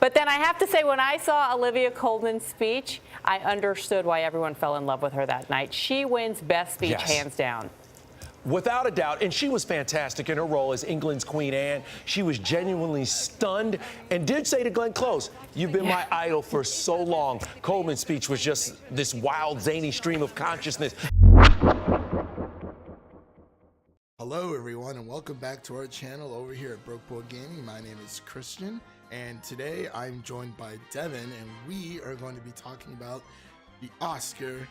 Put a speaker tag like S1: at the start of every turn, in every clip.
S1: But then I have to say, when I saw Olivia Colman's speech, I understood why everyone fell in love with her that night. She wins Best Speech, hands down.
S2: Without a doubt, and she was fantastic in her role as England's Queen Anne. She was genuinely stunned and did say to Glenn Close, "You've been my idol for so long." Coleman's speech was just this wild, zany stream of consciousness.
S3: Hello, everyone, and welcome back to our channel over here at Broke Boy Gaming. My name is Christian, and today I'm joined by Devin, and we are going to be talking about the Oscar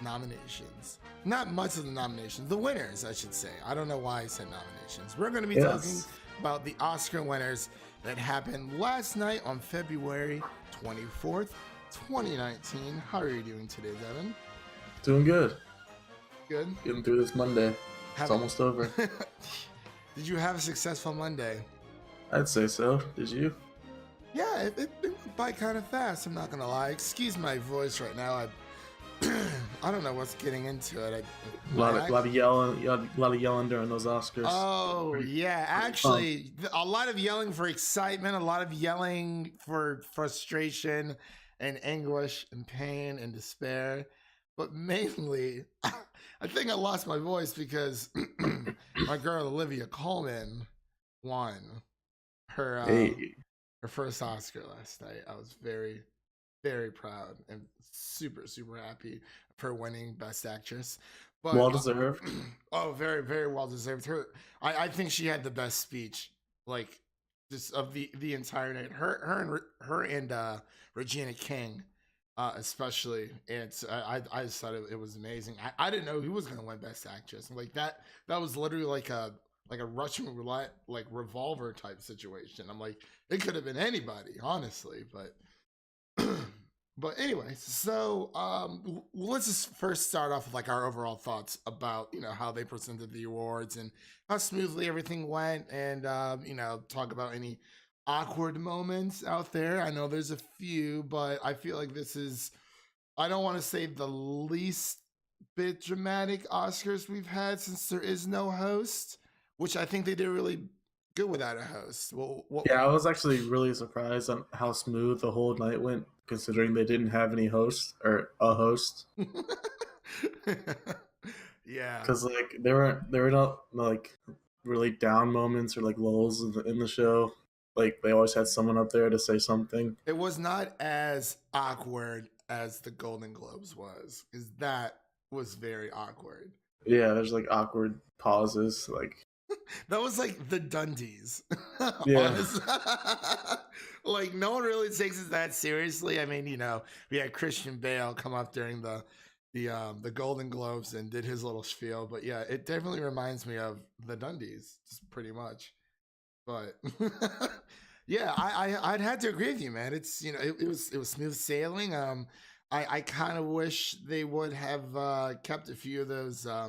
S3: nominations. Not much of the nominations, the winners, I should say. I don't know why I said nominations. We're going to be talking about the Oscar winners that happened last night on February 24th, 2019. How are you doing today, Devin?
S4: Doing good.
S3: Good?
S4: Getting through this Monday. It's almost over.
S3: Did you have a successful Monday?
S4: I'd say so. Did you?
S3: Yeah, it went by kind of fast, I'm not going to lie. Excuse my voice right now. I don't know what's getting into it.
S4: A lot of yelling during those Oscars.
S3: Oh yeah, actually, a lot of yelling for excitement, a lot of yelling for frustration and anguish and pain and despair. But mainly, I think I lost my voice because my girl Olivia Colman won her her first Oscar last night. I was very, very proud and super, super happy for winning Best Actress. But,
S4: well deserved.
S3: Oh, very, very well deserved. I think she had the best speech, like, just of the entire night. Her and Regina King, especially. And I just thought it was amazing. I didn't know who was gonna win Best Actress. Like that was literally like a Russian roulette, like revolver type situation. I'm like, it could have been anybody, honestly, but. But anyway, so let's just first start off with like our overall thoughts about, you know, how they presented the awards and how smoothly everything went, and you know, talk about any awkward moments out there. I know there's a few, but I feel like this is, I don't want to say the least bit dramatic Oscars we've had since there is no host, which I think they did really good without a host.
S4: Yeah, I was actually really surprised on how smooth the whole night went, considering they didn't have any hosts or a host.
S3: Yeah,
S4: because like there were not like really down moments or like lulls in the show. Like they always had someone up there to say something.
S3: It was not as awkward as the Golden Globes was, because that was very awkward.
S4: Yeah, there's like awkward pauses, like.
S3: That was like the Dundies.
S4: Yeah.
S3: Like no one really takes it that seriously. I mean, you know, we had Christian Bale come up during the Golden Globes and did his little spiel, but yeah, it definitely reminds me of the Dundies, just pretty much. But yeah, I'd had to agree with you, man. It's, you know, it was smooth sailing. I kind of wish they would have kept a few of those. I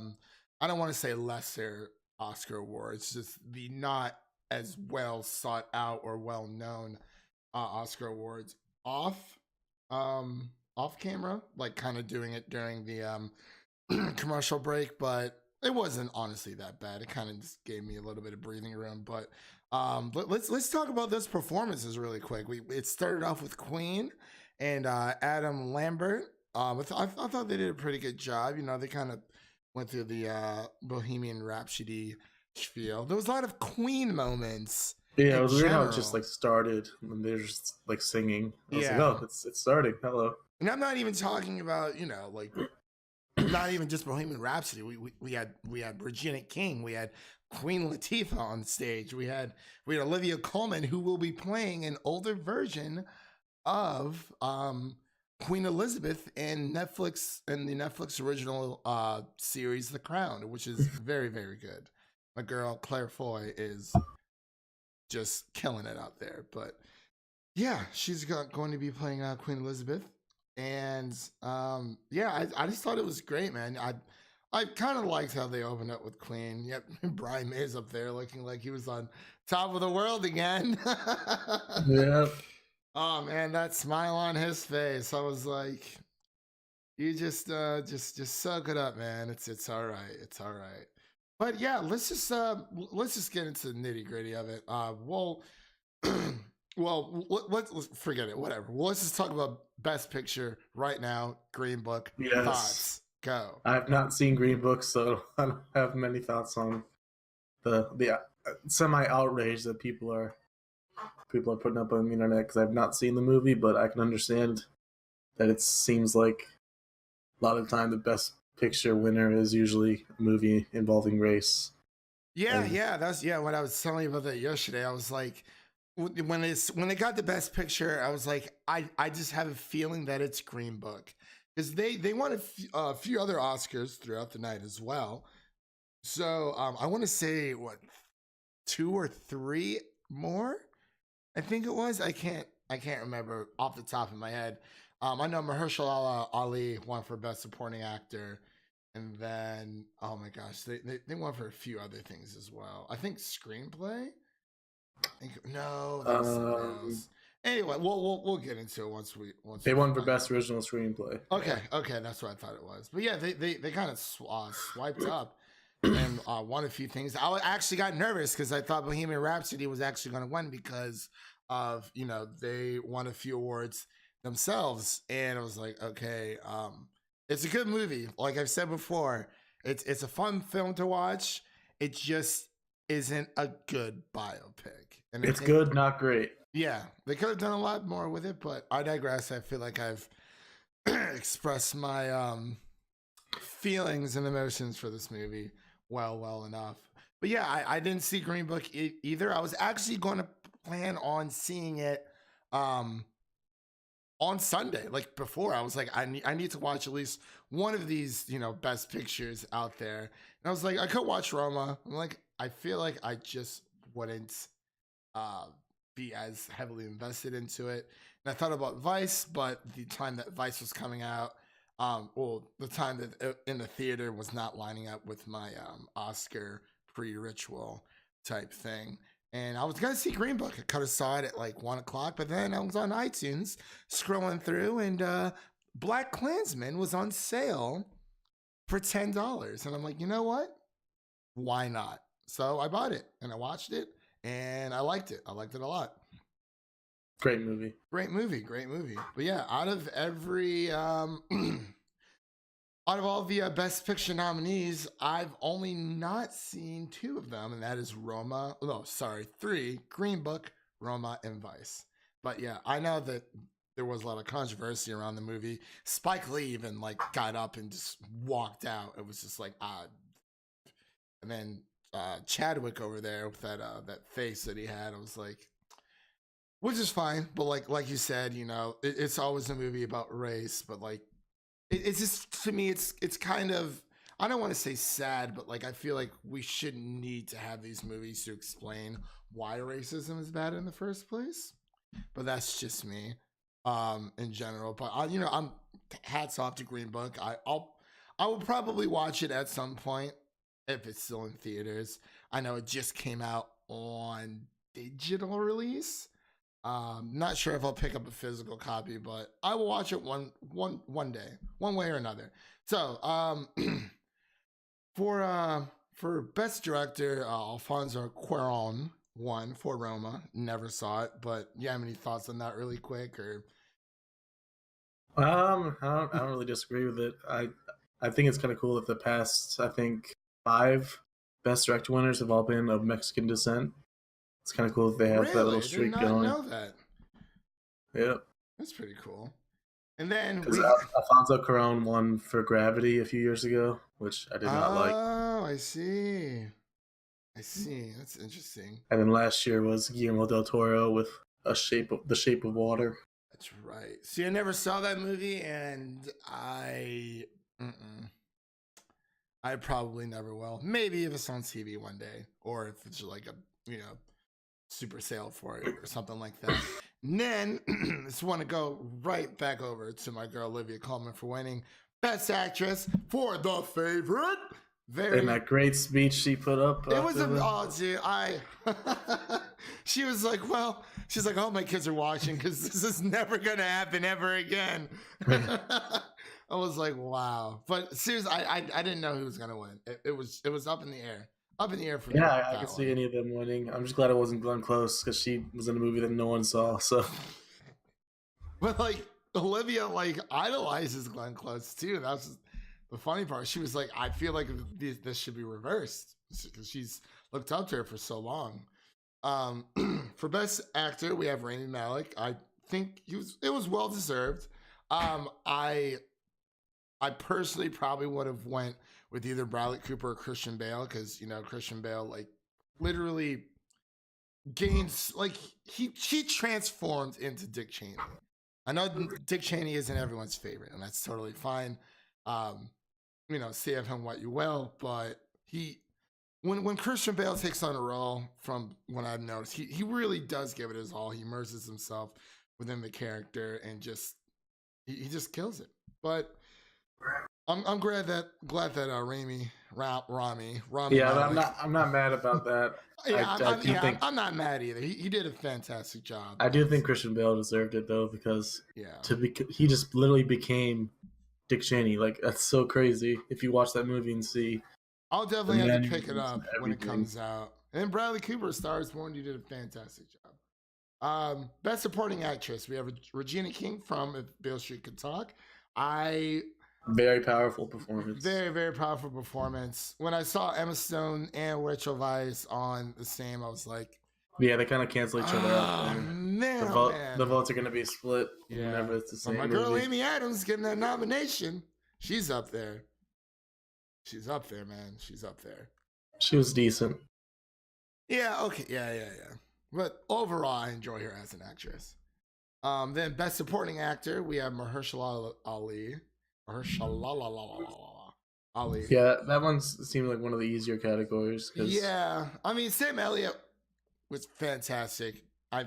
S3: don't want to say lesser Oscar awards, just the not as well sought out or well known Oscar awards off camera, like kind of doing it during the commercial break. But it wasn't honestly that bad. It kind of just gave me a little bit of breathing room. But let's talk about those performances really quick. It started off with Queen and Adam Lambert. I thought they did a pretty good job. You know, they kind of went through the Bohemian Rhapsody spiel. There was a lot of Queen moments.
S4: Yeah, it was weird how it just like started and they're just like singing. I was like, oh, it's starting. Hello.
S3: And I'm not even talking about, you know, like not even just Bohemian Rhapsody. We had Regina King. We had Queen Latifah on stage. We had Olivia Colman, who will be playing an older version of Queen Elizabeth in the Netflix original series The Crown, which is very, very good. My girl Claire Foy is just killing it out there. But yeah, she's going to be playing Queen Elizabeth, and yeah, I just thought it was great, man. I kind of liked how they opened up with Queen. Yep, Brian May's up there looking like he was on top of the world again.
S4: Yeah.
S3: Oh man, that smile on his face. I was like, you just suck it up, man. It's all right. It's all right. But yeah, let's just get into the nitty gritty of it. Well, Well, let's forget it. Whatever. Well, let's just talk about Best Picture right now. Green Book.
S4: Yes.
S3: Thoughts. Go.
S4: I have not seen Green Book, so I don't have many thoughts on the semi outrage that people are putting up on the internet because I've not seen the movie, but I can understand that it seems like a lot of the time the Best Picture winner is usually a movie involving race.
S3: Yeah, that's what I was telling you about that yesterday. I was like, when they got the Best Picture, I was like, I just have a feeling that it's Green Book because they won a few other Oscars throughout the night as well. So I want to say what 2 or 3 more. I think it was. I can't remember off the top of my head. I know Mahershala Ali won for Best Supporting Actor. And then, oh my gosh, they won for a few other things as well. I think screenplay. No, that's something else. Anyway, we'll get into it once
S4: they won for Best Original Screenplay.
S3: Okay, that's what I thought it was. But yeah, they kind of swiped up and won a few things. I actually got nervous because I thought Bohemian Rhapsody was actually going to win because of they won a few awards themselves, and I was like, okay. It's a good movie. Like I've said before, it's a fun film to watch. It just isn't a good biopic. And
S4: it's good, not great.
S3: Yeah, they could have done a lot more with it, but I digress. I feel like I've expressed my feelings and emotions for this movie well enough. But yeah, I didn't see Green Book either. I was actually going to plan on seeing it on Sunday, like before. I was like, I need to watch at least one of these, Best Pictures out there. And I was like, I could watch Roma. I'm like, I feel like I just wouldn't be as heavily invested into it. And I thought about Vice, but the time that Vice was coming out, the time that in the theater was not lining up with my Oscar pre-ritual type thing. And I was going to see Green Book. I could have saw it at like 1 o'clock, but then I was on iTunes scrolling through, and Black Klansman was on sale for $10. And I'm like, you know what? Why not? So I bought it and I watched it and I liked it. I liked it a lot.
S4: Great movie.
S3: Great movie. But yeah, out of every out of all the Best Picture nominees, I've only not seen 2 of them, and that is 3, Green Book, Roma, and Vice. But yeah, I know that there was a lot of controversy around the movie. Spike Lee even got up and just walked out. It was just like, and then Chadwick over there with that face that he had, I was like, which is fine, but like you said, it's always a movie about race, but it's just, to me, it's kind of, I don't want to say sad, but I feel like we shouldn't need to have these movies to explain why racism is bad in the first place. But that's just me, in general. But I'm hats off to Green Book. I will probably watch it at some point if it's still in theaters. I know it just came out on digital release. Not sure if I'll pick up a physical copy, but I will watch it one day, one way or another. So, for Best Director, Alfonso Cuarón won for Roma. Never saw it, but you have any thoughts on that really quick? Or
S4: I don't really disagree with it. I think it's kind of cool that the past, I think, 5 Best Director winners have all been of Mexican descent. It's kind of cool that they have that little streak going.
S3: I did not know that.
S4: Yep.
S3: That's pretty cool. And then
S4: Alfonso Cuarón won for Gravity a few years ago, which I did not like.
S3: Oh, I see. That's interesting.
S4: And then last year was Guillermo del Toro with The Shape of Water.
S3: That's right. See, I never saw that movie, and I probably never will. Maybe if it's on TV one day, or if it's like a super sale for it or something like that. And then just want to go right back over to my girl Olivia Colman for winning Best Actress for The Favorite.
S4: And that great speech she put up.
S3: It was she was like, she's like, oh, my kids are watching because this is never gonna happen ever again. I was like, wow. But seriously, I didn't know who was gonna win. It was up in the air. Up in the air for
S4: Yeah,
S3: that
S4: I could see
S3: one.
S4: any of them winning. I'm just glad it wasn't Glenn Close because she was in a movie that no one saw. So
S3: But like Olivia, like idolizes Glenn Close too. That's the funny part. She was like, I feel like this should be reversed because she's looked up to her for so long. For best actor, we have Rami Malek. I think it was well deserved. I personally probably would have went with either Bradley Cooper or Christian Bale because Christian Bale like literally gains like she transformed into Dick Cheney. I know Dick Cheney isn't everyone's favorite, and that's totally fine. Say of him what you will, but when Christian Bale takes on a role, from what I've noticed, he really does give it his all. He immerses himself within the character and just he just kills it. But I'm glad that Rami
S4: yeah,
S3: Malek.
S4: I'm not mad about that.
S3: I'm not mad either. He did a fantastic job.
S4: I do think Christian Bale deserved it though because
S3: Yeah.
S4: he just literally became Dick Cheney. Like that's so crazy. If you watch that movie and see,
S3: I'll definitely have to
S4: mannerisms
S3: pick it up
S4: and
S3: when it
S4: everything.
S3: comes out. And Bradley Cooper, Star is Born, you did a fantastic job. Best Supporting Actress, we have Regina King from If Beale Street Could Talk.
S4: Very powerful performance.
S3: Very, very powerful performance. When I saw Emma Stone and Rachel Weisz on the same, I was like,
S4: Yeah, they kind of cancel each other out.
S3: Man,
S4: the votes are going to be split
S3: Yeah.
S4: whenever it's the
S3: But
S4: same
S3: my
S4: movie.
S3: girl Amy Adams getting that nomination. She's up there. She's up there, man. She's up there.
S4: She was decent.
S3: Yeah, okay. Yeah. But overall, I enjoy her as an actress. Then Best Supporting Actor, we have Mahershala Ali. Ali.
S4: Yeah, that one seemed like one of the easier categories.
S3: Yeah. I mean, Sam Elliott was fantastic. I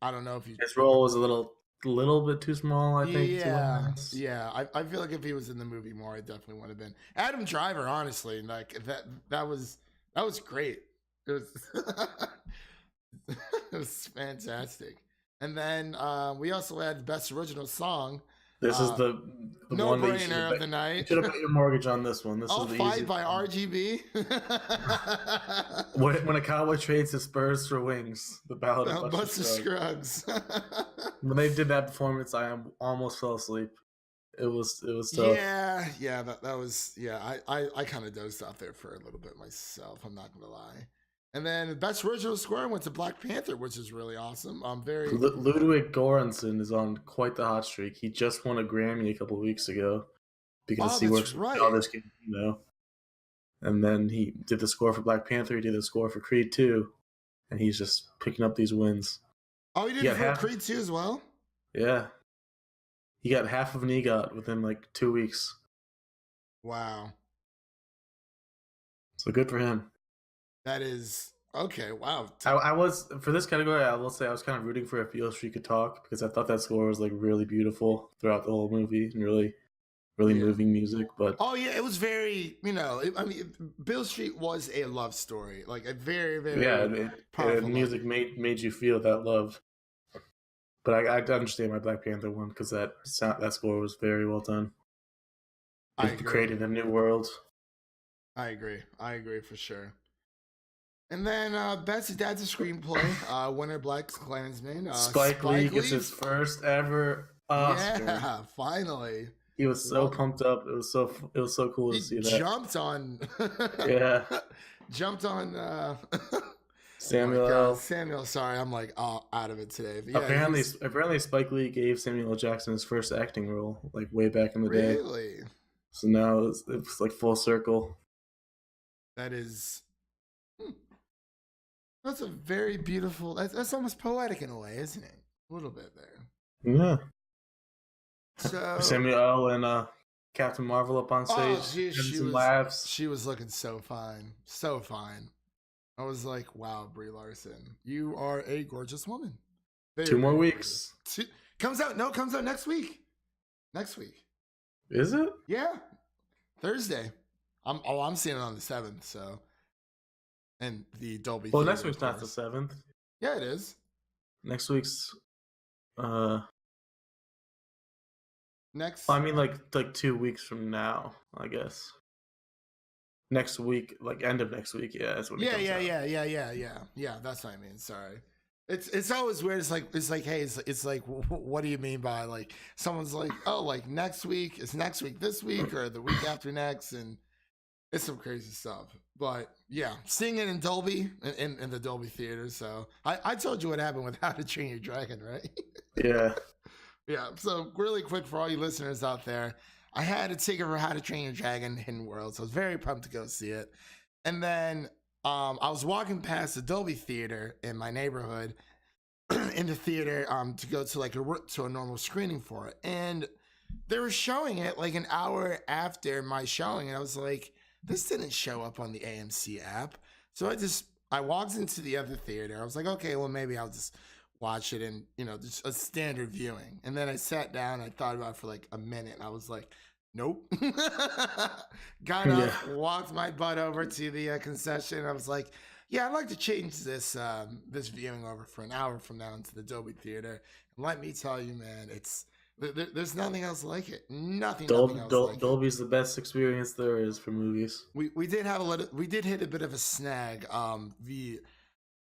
S3: don't know if you...
S4: His role was a little bit too small, I think.
S3: Yeah. I feel like if he was in the movie more, I definitely would have been. Adam Driver, honestly, like that was great. It was it was fantastic. And then we also had Best Original Song.
S4: This is the
S3: no-brainer of the night.
S4: You should have put your mortgage on this one. This
S3: I'll
S4: is the
S3: Fight
S4: easy
S3: by
S4: one.
S3: RGB.
S4: When a cowboy trades his spurs for wings, the Ballad of
S3: Buster Scruggs.
S4: When they did that performance, I almost fell asleep. It was tough.
S3: Yeah, that was I kind of dozed off there for a little bit myself. I'm not gonna lie. And then Best Original Score went to Black Panther, which is really awesome. I'm very
S4: Ludwig Göransson is on quite the hot streak. He just won a Grammy a couple of weeks ago because he works with Childish Gambino. And then he did the score for Black Panther. He did the score for Creed 2, and he's just picking up these wins.
S3: Oh, he did it for Creed 2 as well?
S4: Yeah. He got half of an EGOT within like 2 weeks.
S3: Wow.
S4: So good for him.
S3: That is okay. Wow.
S4: I was for this category. I will say I was kind of rooting for If Beale Street Could Talk because I thought that score was like really beautiful throughout the whole movie and really moving music. But
S3: it was very Beale Street was a love story, like a very
S4: powerful music made you feel that love. But I understand my Black Panther one because that score was very well done. It created a new world.
S3: I agree for sure. And then Best Adapted Screenplay, winner Black Klansman.
S4: Spike Lee gets his first ever Oscar.
S3: Yeah, finally.
S4: He was so pumped up. It was so cool to see that.
S3: Jumped on. Jumped on.
S4: Samuel L.
S3: Samuel, sorry, I'm like out of it today. But
S4: yeah, apparently Spike Lee gave Samuel L. Jackson his first acting role, like way back in the day.
S3: Really?
S4: So now it's like full circle.
S3: That is. That's a very beautiful. That's almost poetic in a way, isn't it? A little bit there.
S4: Yeah.
S3: So
S4: Samuel L. and Captain Marvel up on stage.
S3: She was looking so fine, so fine. I was like, "Wow, Brie Larson, you are a gorgeous woman."
S4: 2 more weeks.
S3: Comes out next week. Next week.
S4: Is it?
S3: Yeah, Thursday. I'm seeing it on the 7th. So. And the Dolby.
S4: Well, next week's not the 7th.
S3: Yeah, it is.
S4: Next week's.
S3: Next.
S4: I mean, like 2 weeks from now, I guess. next week, like end of next week. Yeah, that's when it
S3: Yeah,
S4: comes
S3: yeah,
S4: out.
S3: yeah. That's what I mean. Sorry. It's always weird. It's like, hey, it's like, what do you mean by, like, someone's like, oh, like next week, is next week this week or the week after next, and it's some crazy stuff. But yeah, seeing it in Dolby, in the Dolby theater. So I told you what happened with How to Train Your Dragon, right?
S4: Yeah.
S3: Yeah. So really quick for all you listeners out there, I had a ticket for How to Train Your Dragon Hidden World, so I was very pumped to go see it. And then I was walking past the Dolby Theater in my neighborhood, in the theater, to go to like a normal screening for it, and they were showing it like an hour after my showing, and I was like, this didn't show up on the AMC app. So I walked into the other theater. I was like, okay, well maybe I'll just watch it in, just a standard viewing. And then I sat down, I thought about it for like a minute, and I was like, nope. Got up, walked my butt over to the concession. I was like, yeah, I'd like to change this this viewing over for an hour from now into the Dolby Theater. And let me tell you, man, there's nothing else like it. Nothing else like it.
S4: Dolby's the best experience there is for movies.
S3: We did hit a bit of a snag.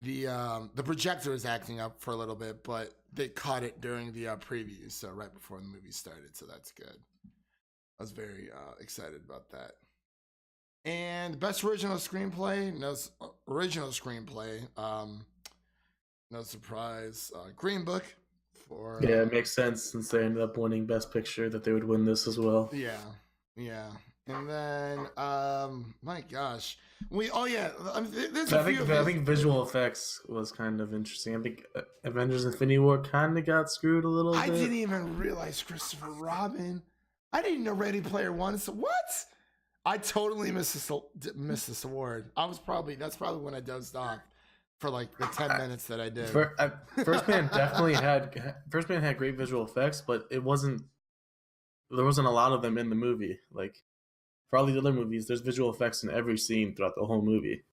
S3: The projector was acting up for a little bit, but they caught it during the preview, so right before the movie started, so that's good. I was very excited about that. And best original screenplay, no surprise. Green Book for
S4: yeah, it makes sense since they ended up winning Best Picture that they would win this as well.
S3: Yeah. And then my gosh, I
S4: think visual effects was kind of interesting. I think Avengers: Infinity War kind of got screwed a little bit.
S3: I didn't even realize Christopher Robin. I didn't know Ready Player One. So what? I totally missed this award. That's probably when I dozed off for like the 10 minutes that I did.
S4: First Man had great visual effects, but there wasn't a lot of them in the movie. Like for all these other movies, there's visual effects in every scene throughout the whole movie.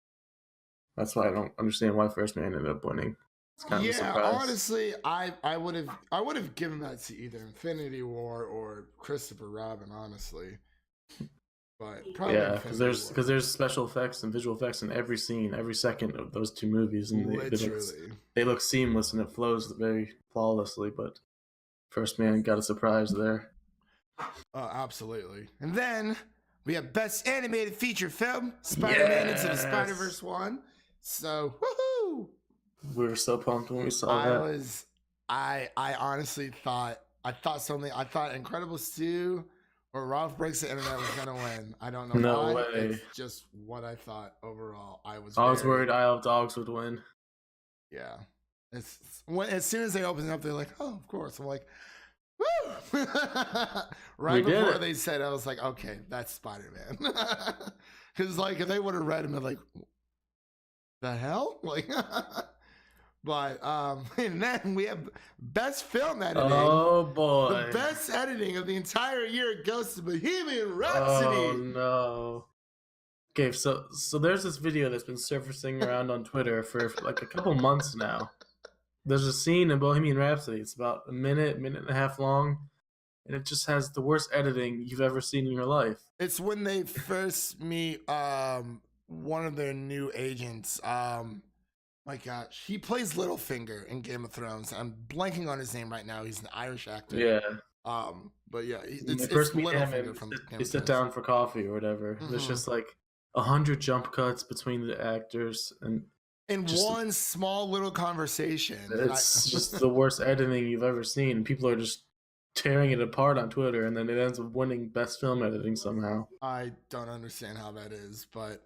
S4: That's why I don't understand why First Man ended up winning. It's kind of a surprise.
S3: Honestly, I would have given that to either Infinity War or Christopher Robin, honestly. But probably
S4: because there's special effects and visual effects in every scene, every second of those two movies, and they look seamless and it flows very flawlessly. But First Man got a surprise there.
S3: Absolutely. And then we have Best Animated Feature Film, Spider-Man Into the Spider-Verse 1. So, woohoo!
S4: We were so pumped when we saw that.
S3: I honestly thought Incredibles 2 or Ralph Breaks the Internet was gonna win. I don't know why.
S4: Way.
S3: It's just what I thought overall. I was
S4: worried Isle of Dogs would win.
S3: Yeah. As soon as they opened it up, they're like, oh, of course. I'm like, woo! Right before they said, I was like, okay, that's Spider-Man. Because like if they would have read him, I'd like, the hell? Like but and then we have Best Film Editing.
S4: Oh boy.
S3: The best editing of the entire year goes to Bohemian Rhapsody.
S4: Oh no. Okay, so there's this video that's been surfacing around on Twitter for like a couple months now. There's a scene in Bohemian Rhapsody. It's about a minute and a half long, and it just has the worst editing you've ever seen in your life.
S3: It's when they first meet one of their new agents. My gosh, he plays Littlefinger in Game of Thrones. I'm blanking on his name right now. He's an Irish actor.
S4: Yeah.
S3: But yeah,
S4: it's Littlefinger from Game of Thrones. They sit down for coffee or whatever. Mm-hmm. There's just like 100 jump cuts between the actors and
S3: in one small little conversation.
S4: It's just the worst editing you've ever seen. People are just tearing it apart on Twitter, and then it ends up winning Best Film Editing somehow.
S3: I don't understand how that is, but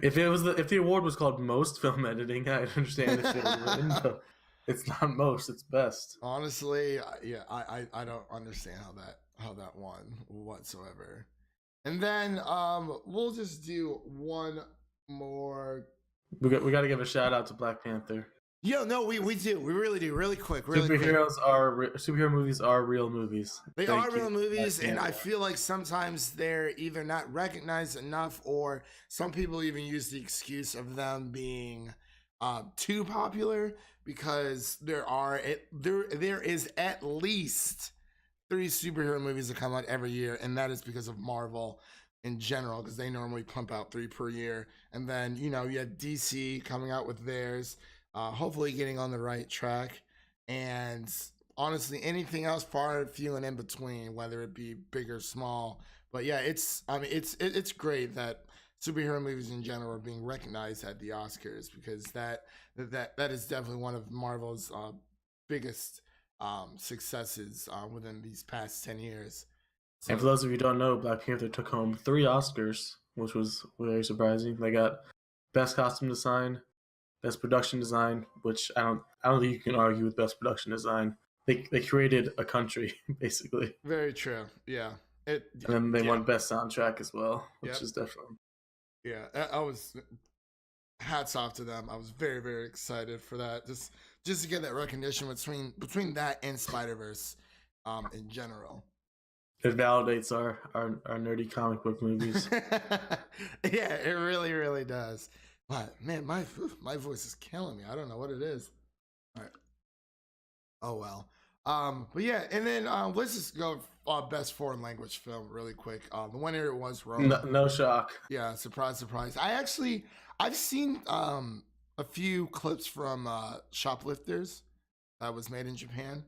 S4: if the award was called Most Film Editing, I'd understand if it would win, but it's not most, it's best.
S3: Honestly, yeah, I don't understand how that won whatsoever. And then we'll just do one more.
S4: We got to give a shout out to Black Panther.
S3: Yo, no, we do. We really do. Really quick.
S4: Superhero movies are real movies.
S3: They are real movies, and I feel like sometimes they're either not recognized enough, or some people even use the excuse of them being too popular, because there is at least 3 superhero movies that come out every year, and that is because of Marvel. in general, because they normally pump out 3 per year. And then, you know, you had DC coming out with theirs, hopefully getting on the right track. And honestly, anything else far and few and in between, whether it be big or small. But yeah, it's great that superhero movies in general are being recognized at the Oscars, because that is definitely one of Marvel's biggest successes within these past 10 years. So,
S4: And for those of you who don't know, Black Panther took home 3 Oscars, which was very surprising. They got Best Costume Design, Best Production Design, which I don't think you can argue with Best Production Design. They created a country, basically.
S3: very true. Yeah.
S4: And then they won Best Soundtrack as well, which is definitely.
S3: Yeah, I was hats off to them. I was very, very excited for that. Just to get that recognition between that and Spider-Verse in general.
S4: It validates our nerdy comic book movies.
S3: Yeah, it really, really does. But man, my voice is killing me. I don't know what it is. All right. Oh well. But yeah, and then let's just go best foreign language film really quick. The winner was Roma.
S4: No shock.
S3: Yeah, surprise, surprise. I've seen a few clips from Shoplifters that was made in Japan,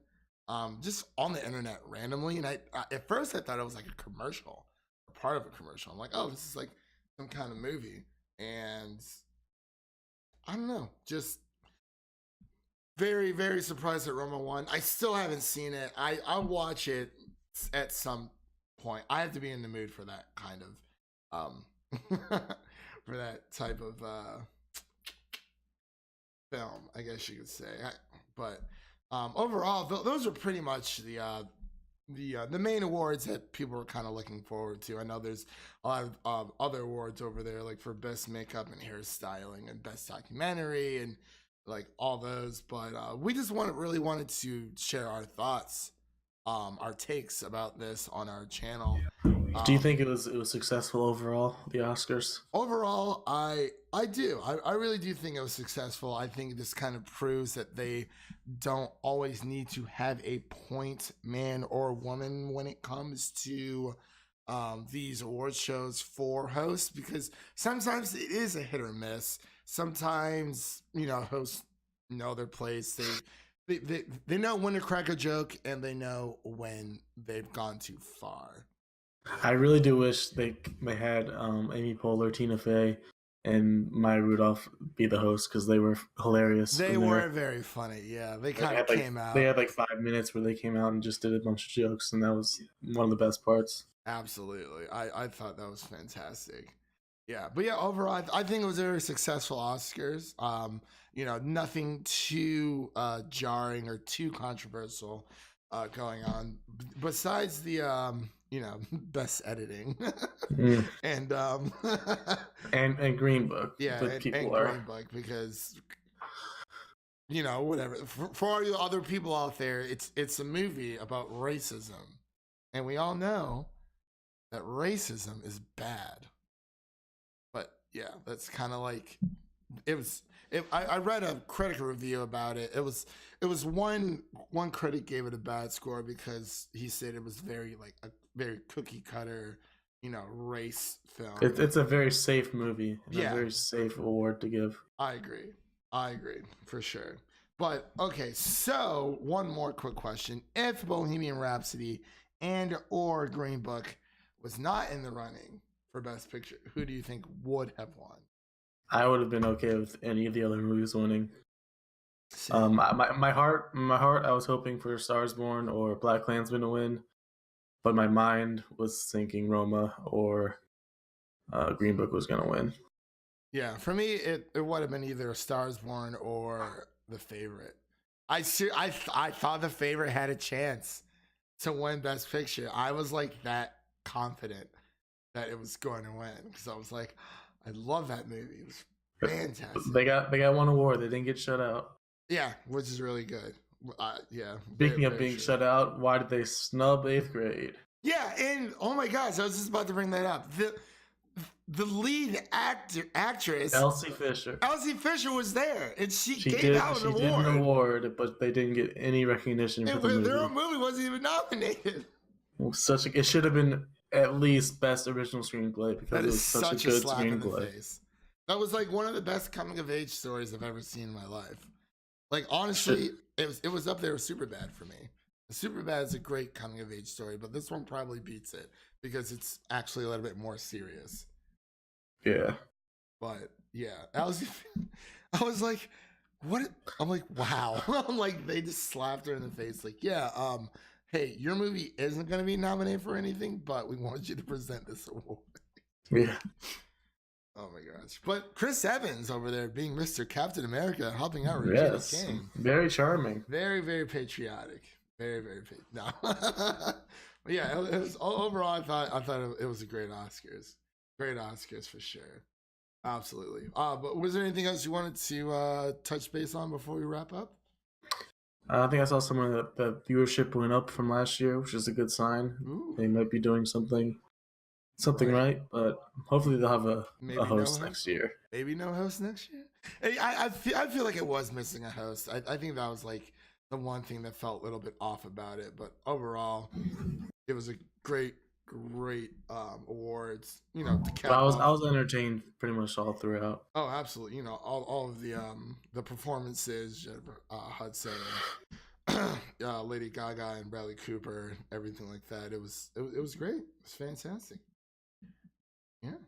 S3: just on the internet randomly. And I at first I thought it was like a commercial, a part of a commercial. I'm like, oh, this is like some kind of movie, and I don't know, just very, very surprised that Roma won. I still haven't seen it. I'll watch it at some point. I have to be in the mood for that kind of for that type of film, I guess you could say. But overall, those are pretty much the main awards that people are kind of looking forward to. I know there's a lot of other awards over there, like for best makeup and hairstyling and best documentary and like all those. But we just really wanted to share our thoughts, our takes about this on our channel.
S4: Do you think it was successful overall, the Oscars?
S3: Overall, I do. I really do think it was successful. I think this kind of proves that they don't always need to have a point, man or woman, when it comes to these award shows for hosts, because sometimes it is a hit or miss. Sometimes, you know, hosts know their place. They know when to crack a joke, and they know when they've gone too far.
S4: I really do wish they had Amy Poehler, Tina Fey, and Maya Rudolph be the hosts, because they were hilarious.
S3: They were very funny. Yeah, they kind of came out.
S4: They had like 5 minutes where they came out and just did a bunch of jokes, and that was one of the best parts.
S3: Absolutely. I thought that was fantastic. Yeah, but yeah, overall, I think it was a very successful Oscars. You know, nothing too jarring or too controversial going on, besides the you know, best editing and
S4: and Green Book.
S3: Yeah, and Green Book, because you know, whatever, for all you other people out there, it's a movie about racism, and we all know that racism is bad. But yeah, that's kind of like I read a critic review about it. It was one critic gave it a bad score because he said it was very like a very cookie cutter, you know, race film.
S4: It's a very safe movie. Yeah, a very safe award to give.
S3: I agree for sure. But okay, so one more quick question: if Bohemian Rhapsody and or Green Book was not in the running for Best Picture, who do you think would have won?
S4: I would have been okay with any of the other movies winning. My heart, I was hoping for Stars Born or Black Klansman to win, but my mind was thinking Roma or Green Book was going to win.
S3: Yeah, for me, it would have been either Stars Born or The Favorite. I thought The Favorite had a chance to win Best Picture. I was like that confident that it was going to win, because I was like, I love that movie. It was fantastic.
S4: They got one award. They didn't get shut out.
S3: Yeah, which is really good. Yeah.
S4: Speaking of being shut out, why did they snub 8th grade?
S3: Yeah, and oh my gosh, I was just about to bring that up. The lead actress
S4: Elsie Fisher.
S3: Elsie Fisher was there, and she gave out an award. She did an
S4: award, but they didn't get any recognition for the movie.
S3: Their own movie wasn't even nominated.
S4: It should have been at least best original screenplay because
S3: That
S4: it
S3: is
S4: was such
S3: such
S4: a
S3: a
S4: good
S3: slap in the
S4: screenplay.
S3: face. That was like one of the best coming of age stories I've ever seen in my life. Like honestly, it was up there with Superbad for me. Superbad is a great coming of age story, but this one probably beats it because it's actually a little bit more serious.
S4: Yeah.
S3: But yeah, I was like, what? I'm like, wow. I'm like, they just slapped her in the face. Like, yeah, hey, your movie isn't gonna be nominated for anything, but we want you to present this award.
S4: Yeah.
S3: Oh my gosh. But Chris Evans over there being Mr. Captain America, helping out Regina
S4: Yes.
S3: King.
S4: Very charming.
S3: Very, very patriotic. Very, very no. But yeah, it was overall. I thought it was a great Oscars. Great Oscars for sure. Absolutely. But was there anything else you wanted to touch base on before we wrap up?
S4: I think I saw somewhere that the viewership went up from last year, which is a good sign.
S3: Ooh.
S4: They might be doing something right, but hopefully they'll have a host next year.
S3: Maybe no host next year. Hey, I feel like it was missing a host. I think that was like the one thing that felt a little bit off about it, but overall, it was a great awards. You know, to cap
S4: I was entertained pretty much all throughout.
S3: Oh, absolutely. You know, all of the performances, Jennifer Hudson, Lady Gaga, and Bradley Cooper, everything like that. It was great. It was fantastic. Yeah.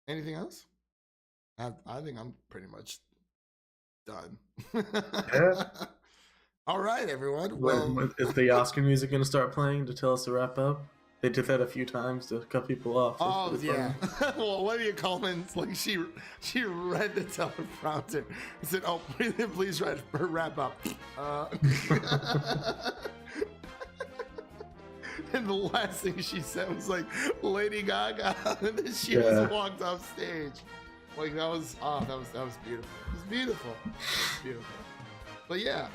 S3: Anything else? I think I'm pretty much done.
S4: Yeah.
S3: All right, everyone. Well,
S4: Is the Oscar music going to start playing to tell us to wrap up? They did that a few times to cut people off.
S3: Oh yeah. Well, Olivia Colman's like she read the teleprompter and said, "Oh, please wrap up." And the last thing she said was like, "Lady Gaga," and then she just walked off stage. Like that was beautiful. It was beautiful. Beautiful. But yeah,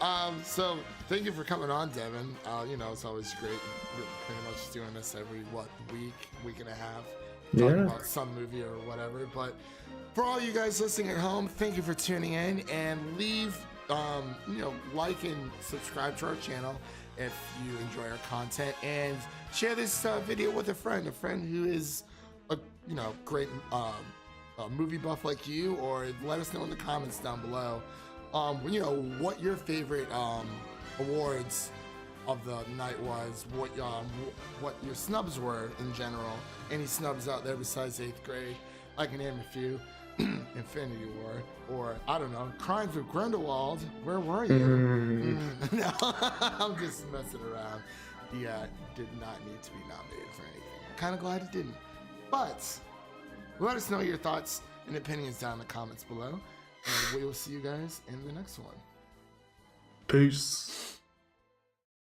S3: so thank you for coming on, Devin. You know, it's always great. We're pretty much doing this every week and a half, talking about some movie or whatever. But for all you guys listening at home, thank you for tuning in, and leave, like and subscribe to our channel if you enjoy our content, and share this video with a friend who is a great movie buff like you, or let us know in the comments down below. What your favorite awards of the night was, what your snubs were in general. Any snubs out there besides 8th grade? I can name a few. Infinity War, or I don't know, Crimes of Grindelwald. Where were you? No, I'm just messing around. Yeah, did not need to be nominated for anything. I'm kind of glad it didn't. But let us know your thoughts and opinions down in the comments below. And we will see you guys in the next one.
S4: Peace.